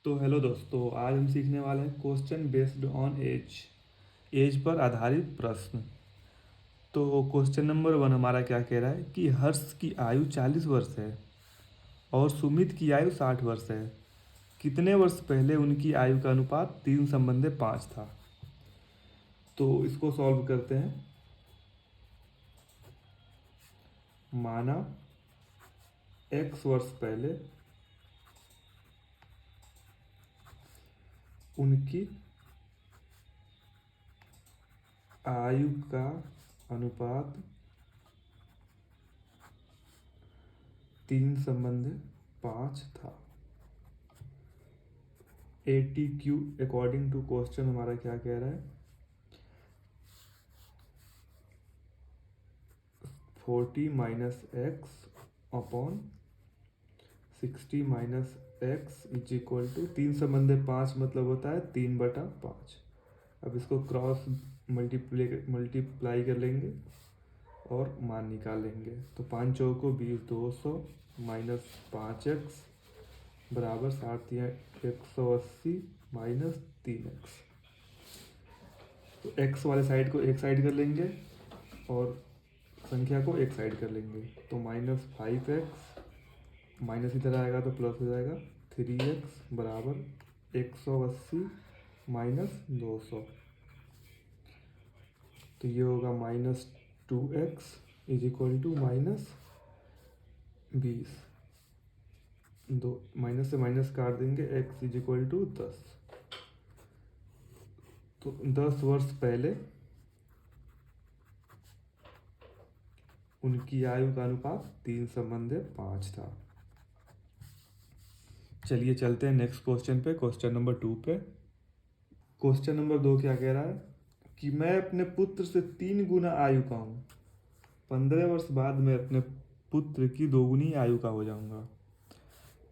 तो हेलो दोस्तों, आज हम सीखने वाले हैं question based on age. Age पर आधारित प्रश्न। तो क्वेश्चन नंबर 1 हमारा क्या कह रहा है कि हर्ष की आयु 40 वर्ष है और सुमित की आयु 60 वर्ष है। कितने वर्ष पहले उनकी आयु का अनुपात 3:5 था। तो इसको सॉल्व करते हैं। माना x वर्ष पहले उनकी आयु का अनुपात 3:5 था। ATQ अकॉर्डिंग टू क्वेश्चन हमारा क्या कह रहा है, 40 minus x upon 60 minus x is equal to 3:5 मतलब होता है 3/5। अब इसको क्रॉस मल्टीप्लाई कर लेंगे और मान निकालेंगे। तो 5 चौको 20, 200 माइनस 5x बराबर 60 या 180 माइनस 3x। तो x वाले साइड को एक साइड कर लेंगे और संख्या को एक साइड कर लेंगे। तो -5x माइनस इधर आएगा तो प्लस हो जाएगा 3x बराबर 180 माइनस 200। तो ये होगा -2x इज इक्वल टू -20। दो माइनस से माइनस काट देंगे, x इज इक्वल टू 10। तो 10 वर्ष पहले उनकी आयु का अनुपात 3:5 था। चलिए चलते हैं नेक्स्ट क्वेश्चन पे, क्वेश्चन नंबर 2 पे। क्वेश्चन नंबर 2 क्या कह रहा है कि मैं अपने पुत्र से 3 गुना आयु का हूँ। 15 वर्ष बाद मैं अपने पुत्र की 2 गुनी आयु का हो जाऊंगा।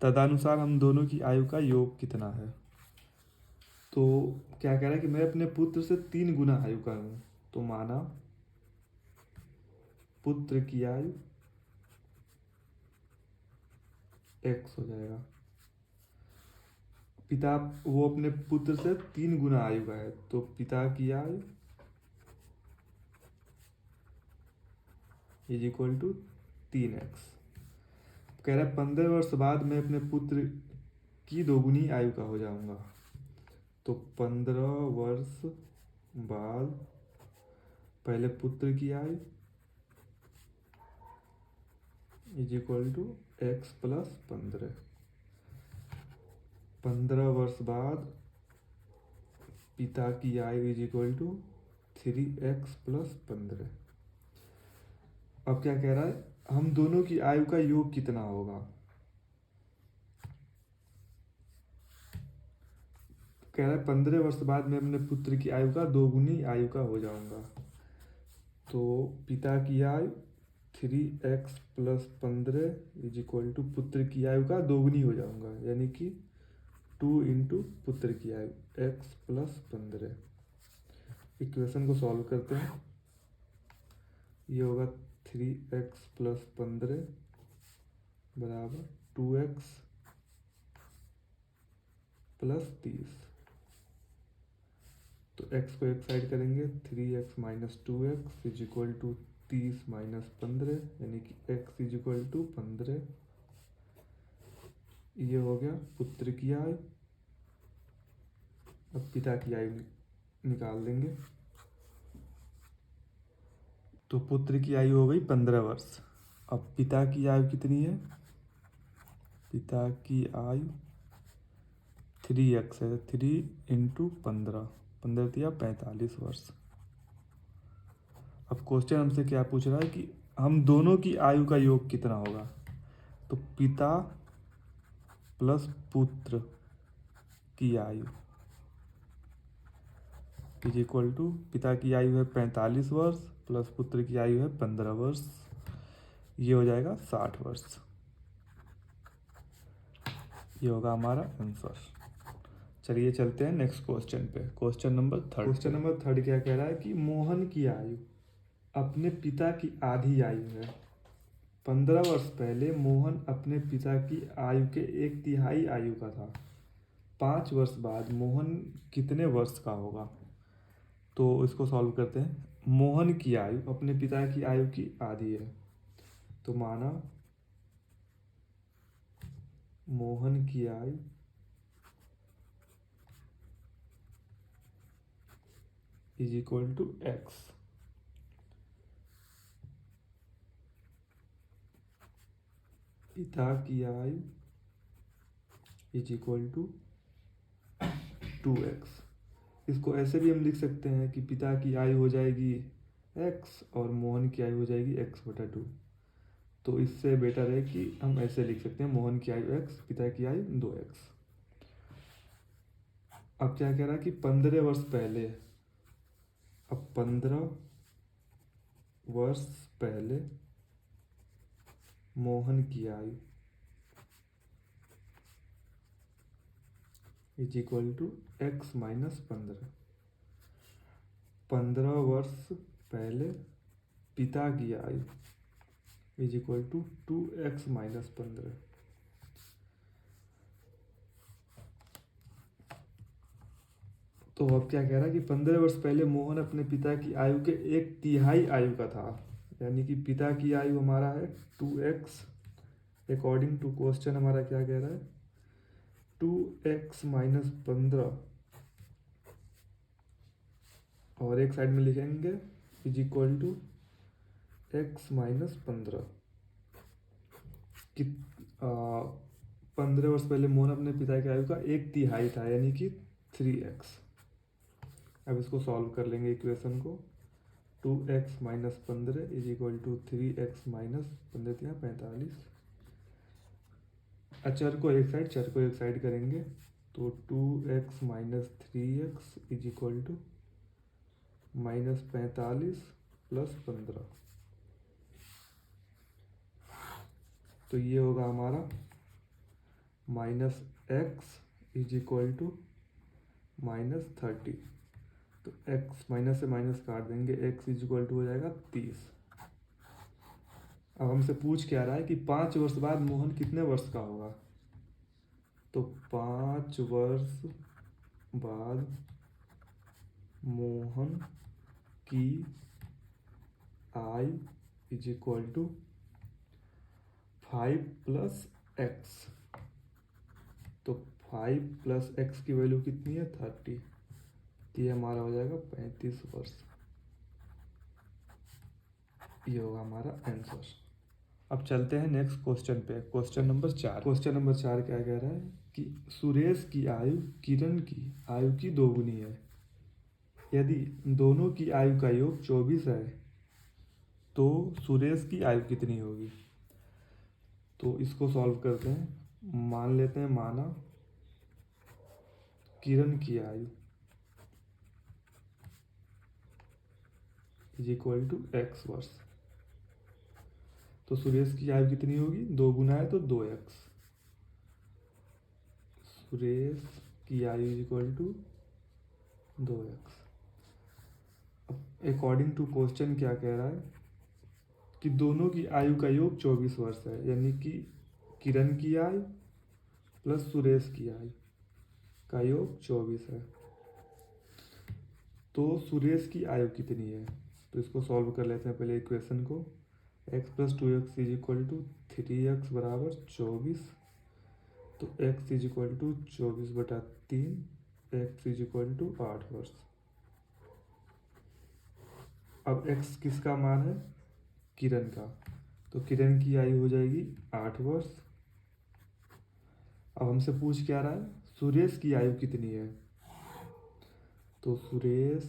तदनुसार हम दोनों की आयु का योग कितना है। तो क्या कह रहा है कि मैं अपने पुत्र से 3 गुना आयु का हूँ। तो माना पुत्र की आयु x हो जाएगा। पिता वो अपने पुत्र से 3 गुना आयु का है, तो पिता की आयु इज इक्वल टू 3x। कह रहा है 15 वर्ष बाद मैं अपने पुत्र की 2 गुनी आयु का हो जाऊंगा। तो 15 वर्ष बाद पहले पुत्र की आयु is equal to x plus 15। 15 वर्ष बाद पिता की आयु is equal to 3x plus 15। अब क्या कह रहा है, हम दोनों की आयु का योग कितना होगा। कह रहा है 15 वर्ष बाद मैं अपने पुत्र की आयु का 2 गुनी आयु का हो जाऊंगा। तो पिता की आयु 3x plus 15 is equal to पुत्र की आयु का 2 गुनी हो जाऊंगा, यानी कि 2 इंटू पुत्र की आयु x प्लस 15। इक्वेशन को सॉल्व करते हैं। ये होगा 3x प्लस 15 बराबर 2x प्लस 30। तो x को एक साइड करेंगे, 3x minus 2x is equal to 30 minus 15, यानी कि x इज इक्वल टू 15। ये हो गया पुत्र की आयु। अब पिता की आयु निकाल देंगे। तो पुत्र की आयु हो गई 15 वर्ष। अब पिता की आयु कितनी है, पिता की आयु 3x है, 3 इंटू 15, 15 दिया 45 वर्ष। अब क्वेश्चन हमसे क्या पूछ रहा है कि हम दोनों की आयु का योग कितना होगा। तो पिता प्लस पुत्र की आयु इज इक्वल टू, पिता की आयु है 45 वर्ष प्लस पुत्र की आयु है 15 वर्ष, ये हो जाएगा 60 वर्ष। ये होगा हमारा आंसर। चलिए चलते हैं नेक्स्ट क्वेश्चन पे, क्वेश्चन नंबर 3। क्वेश्चन नंबर 3 क्या कह रहा है कि मोहन की आयु अपने पिता की आधी आयु है। 15 वर्ष पहले मोहन अपने पिता की आयु के 1/3 आयु का था। 5 वर्ष बाद मोहन कितने वर्ष का होगा। तो इसको सॉल्व करते हैं। मोहन की आयु अपने पिता की आयु की आधी है, तो माना मोहन की आयु इज इक्वल टू एक्स। पिता की आयु इज इक्वल टू 2x। इसको ऐसे भी हम लिख सकते हैं कि पिता की आयु हो जाएगी x और मोहन की आयु हो जाएगी x/2। तो इससे बेटर है कि हम ऐसे लिख सकते हैं, मोहन की आयु x, पिता की आयु 2x। अब क्या कह रहा है कि 15 वर्ष पहले, अब 15 वर्ष पहले मोहन की आयु is equal to x minus 15। 15 वर्ष पहले पिता की आयु is equal to 2x minus 15। तो अब क्या कह रहा है कि 15 वर्ष पहले मोहन अपने पिता की आयु के 1/3 आयु का था, यानी कि पिता की आयु हमारा है 2x। अकॉर्डिंग टू क्वेश्चन हमारा क्या कह रहा है, 2x माइनस 15 और एक साइड में लिखेंगे is equal to x minus 15। 15 वर्ष पहले मोहन अपने पिता की आयु का 1/3 था, यानी कि 3x। अब इसको सॉल्व कर लेंगे इक्वेशन को। 2x minus 15 is equal to 3x minus 15 45। अचर को एक साइड, चर को एक साइड करेंगे, तो 2x minus 3x is equal to minus 45 plus 15। तो ये होगा हमारा minus x is equal to minus 30। तो x माइनस से माइनस काट देंगे, x इज इक्वल टू हो जाएगा 30। अब हमसे पूछ क्या रहा है कि 5 वर्ष बाद मोहन कितने वर्ष का होगा। तो 5 वर्ष बाद मोहन की आयु is equal to 5 plus x. तो 5 प्लस एक्स की वैल्यू कितनी है, 30। ये हमारा हो जाएगा 35 वर्ष। ये होगा हमारा आंसर। अब चलते हैं नेक्स्ट क्वेश्चन पे, क्वेश्चन नंबर 4। क्वेश्चन नंबर 4 क्या कह रहा है कि सुरेश की आयु किरण की आयु की दोगुनी है। यदि दोनों की आयु का योग 24 है तो सुरेश की आयु कितनी होगी। तो इसको सॉल्व करते हैं। मान लेते हैं, माना किरण की आयु इज इक्वल टू x वर्ष। तो सुरेश की आयु कितनी होगी, 2 गुना है तो 2x। सुरेश की आयु इज इक्वल टू 2x। अब अकॉर्डिंग टू क्वेश्चन क्या कह रहा है कि दोनों की आयु का योग 24 वर्ष है, यानी कि किरण की आयु प्लस सुरेश की आयु का योग 24 है। तो सुरेश की आयु कितनी है, तो इसको सॉल्व कर लेते हैं पहले इक्वेशन को। x plus 2x is equal to 3x बराबर 24। तो x is equal to 24/3, x is equal to 8 वर्ष। अब x किसका मान है, किरण का। तो किरण की आयु हो जाएगी 8 वर्ष। अब हमसे पूछ क्या रहा है, सुरेश की आयु कितनी है। तो सुरेश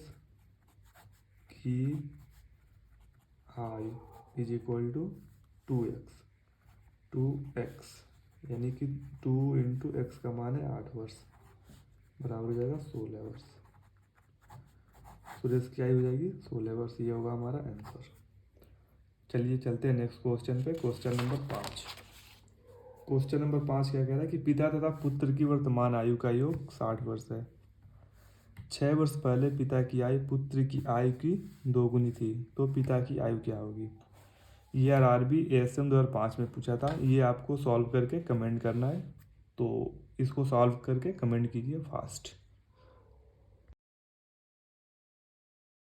की आयु इज इक्वल टू 2x, यानी कि 2 इंटू एक्स का मान है 8 वर्ष, बराबर हो जाएगा 16 वर्ष। सुरेश की आयु हो जाएगी 16 वर्ष। ये होगा हमारा आंसर। चलिए चलते हैं नेक्स्ट क्वेश्चन पे, क्वेश्चन नंबर 5। क्वेश्चन नंबर 5 क्या कह रहा है कि पिता तथा पुत्र की वर्तमान आयु का योग 60 वर्ष है। 6 वर्ष पहले पिता की आयु पुत्र की आयु की 2 गुनी थी, तो पिता की आयु क्या होगी। ये RRB ASM 2005 में पूछा था। ये आपको सॉल्व करके कमेंट करना है। तो इसको सॉल्व करके कमेंट कीजिए फास्ट।